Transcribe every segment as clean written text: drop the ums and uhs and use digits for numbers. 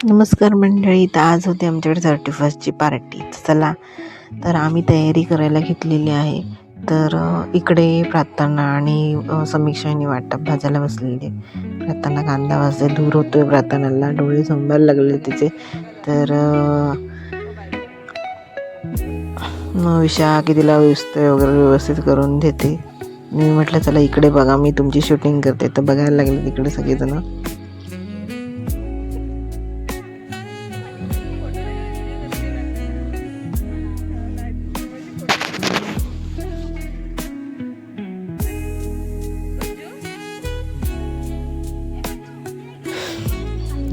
नमस्कार मंडळी. तर आज होती आमच्याकडे 31st पार्टी. चला तर आम्ही तयारी करायला घेतलेली आहे. तर इकडे प्रार्थना आणि समीक्षाने वाटप भाजायला बसलेली आहे. प्रार्थना कांदा भाजते, दूर होतोय प्रार्थनाला, डोळे झोंबायला लागले तिचे. तर विषा की तिला व्यवस्थित वगैरे व्यवस्थित करून देते. मी म्हटलं चला इकडे बघा, मी तुमची शूटिंग करते. तर बघायला लागले तिकडे सगळेजण.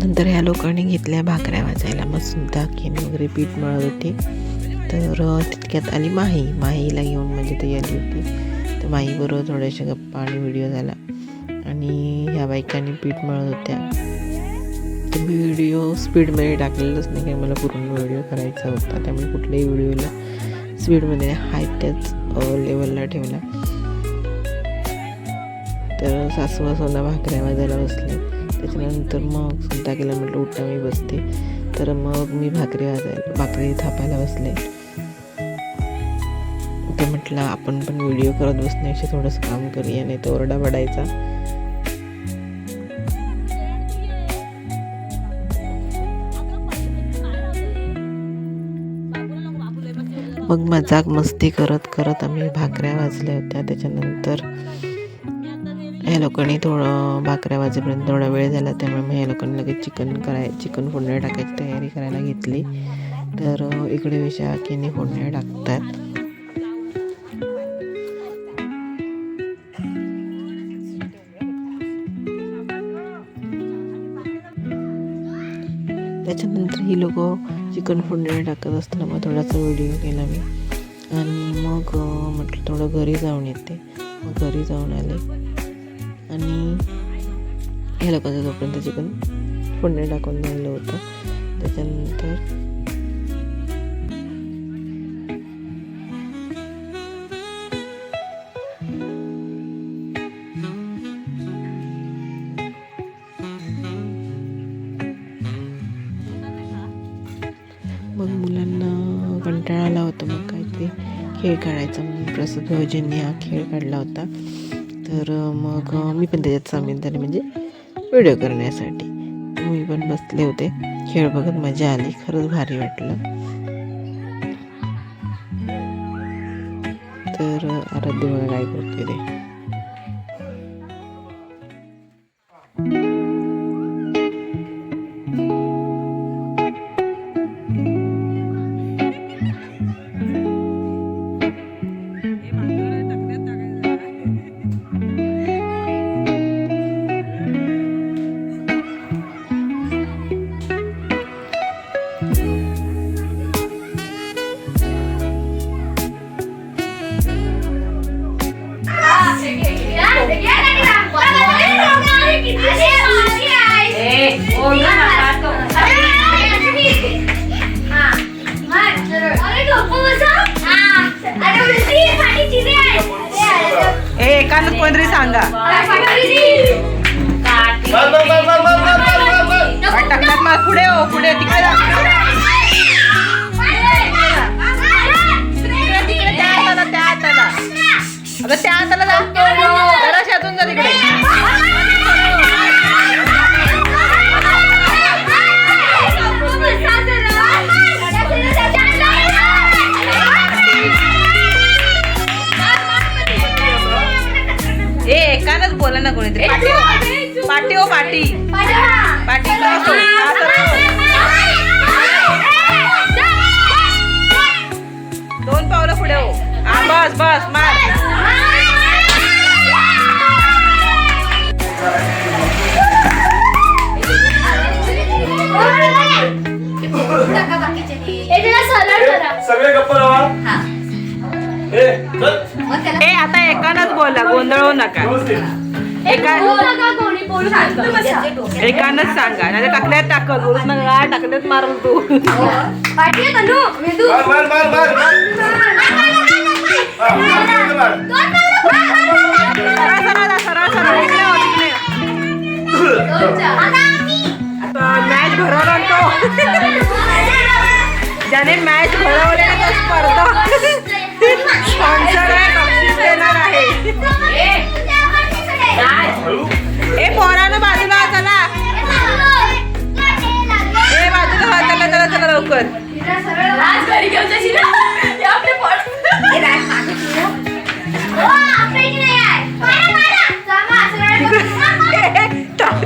नंतर ह्या लोकांनी घेतल्या भाकऱ्या वाजायला. मस्त दाखीने वगैरे पीठ मळत होते. तर तितक्यात आली माहीला घेऊन म्हणजे ती आली होती. तर माहीबरोबर थोड्याशा गप्पा आणि व्हिडिओ झाला. आणि ह्या बायकांनी पीठ मळत होत्या. तर मी व्हिडिओ स्पीडमध्ये टाकलेलंच नाही, काही मला पूर्ण व्हिडिओ करायचा होता. त्यामुळे कुठल्याही व्हिडिओला स्पीडमध्ये हाय त्याच लेवलला ठेवला. तर सासू सोना भाकऱ्या वाजायला बसले. त्याच्यानंतर मग सुद्धा केलं, म्हटलं उठा मी बसते. तर मग मी भाकरी थापायला बसले. ते म्हटलं आपण पण व्हिडिओ करत बसण्यापेक्षा थोडंसं काम करूया, नाही तर ओरडा पडायचा. मग मजाक मस्ती करत करत आम्ही भाकऱ्या वाजल्या होत्या. त्याच्यानंतर ह्या लोकांनी थोडं भाकऱ्या वाजेपर्यंत थोडा वेळ झाला. त्यामुळे मग ह्या लोकांनी लगेच चिकन फोडण्या टाकायची तयारी करायला घेतली. तर इकडे विषा किनी फोडण्या टाकतात. त्याच्यानंतर ही लोक चिकन फोडण्या टाकत असताना मग थोडासा व्हिडिओ केला मी. आणि मग म्हटलं थोडं घरी जाऊन येते. मग घरी जाऊन आले आणि ह्या लोकांचं तोपर्यंत चिकन फोडणी टाकून झालं होतं. त्याच्यानंतर मग मुलांना कंटाळा आला होता. मग काहीतरी खेळ काढायचा म्हणून प्रसाद भाऊजींनी हा खेळ काढला होता. तर मग मी पण त्याच्यात सामील झाले, म्हणजे व्हिडिओ करण्यासाठी. मी पण बसले होते, खेळ बघत मजा आली. खरंच भारी वाटलं. तर आराध्य बघा काय करते ते. एकानं कोणतरी सांगा टाकतात. मग पुढे हो, पुढे तिकडे त्या हाताला अगं त्या हाताला जातो. जरा शेतून जा तिकडे. एकानच बोला ना कोणीतरी. पाटी हो पाटी पाटी क्रॉस हो. दोन पावलं पुढे हो. हा बस बस मार. सगळे गप्पा लावा. आता एकानच बोला, गोंधळू नका. एकानच सांगा, नाही टाकल्यात टाकल बोलूच नका. टाकल्यात मारल तू. सरळ सरळ. भरवला तो ज्याने मॅच भरवले तो स्पर्धा स्पॉन्सर आहे, बक्षीस देणार आहे. ए पोरानं बाजूला चला, ए बाजूला चला चला चला लवकर.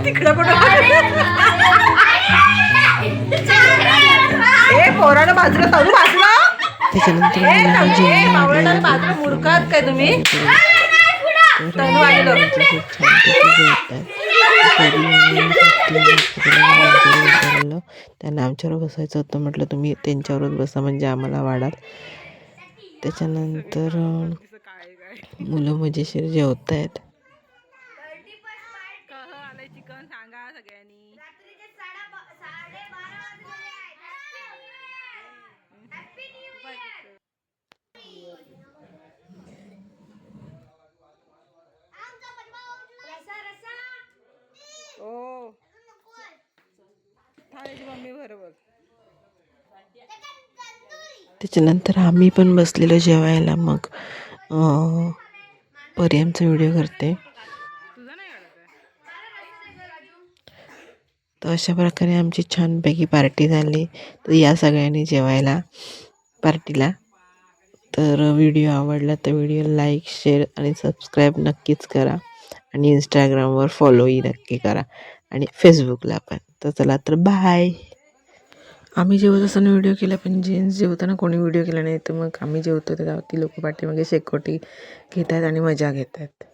तिकडं कुठं ए पोरानं बाजूला तळू बाजूला. त्याच्यानंतर बाजूला मूर्खात काय तुम्ही त्यांना आमच्यावर बसायचं होतं. म्हटलं तुम्ही त्यांच्यावरच बसा म्हणजे आम्हाला वाढाल. त्याच्यानंतर मुलं मजेशीर जेवत आहेत. त्याच्यानंतर आम्ही पण बसलेलो जेवायला. मग परियमचा व्हिडिओ करते. तर अशा प्रकारे आमची छानपैकी पार्टी झाली. तर या सगळ्यांनी जेवायला पार्टीला. तर व्हिडिओ आवडला तर व्हिडिओ लाईक शेअर आणि सबस्क्राईब नक्कीच करा. आणि इंस्टाग्रामवर फॉलोही नक्की करा आणि फेसबुकला पण. तर चला तर बाय. आम्ही जेवत असताना व्हिडिओ केला, पण जेंट्स जेवताना कोणी व्हिडिओ केला नाही. तर मग आम्ही जेवतो तेव्हा ती लोक पाठीमागे शेकोटी घेत आहेत आणि मजा घेत आहेत.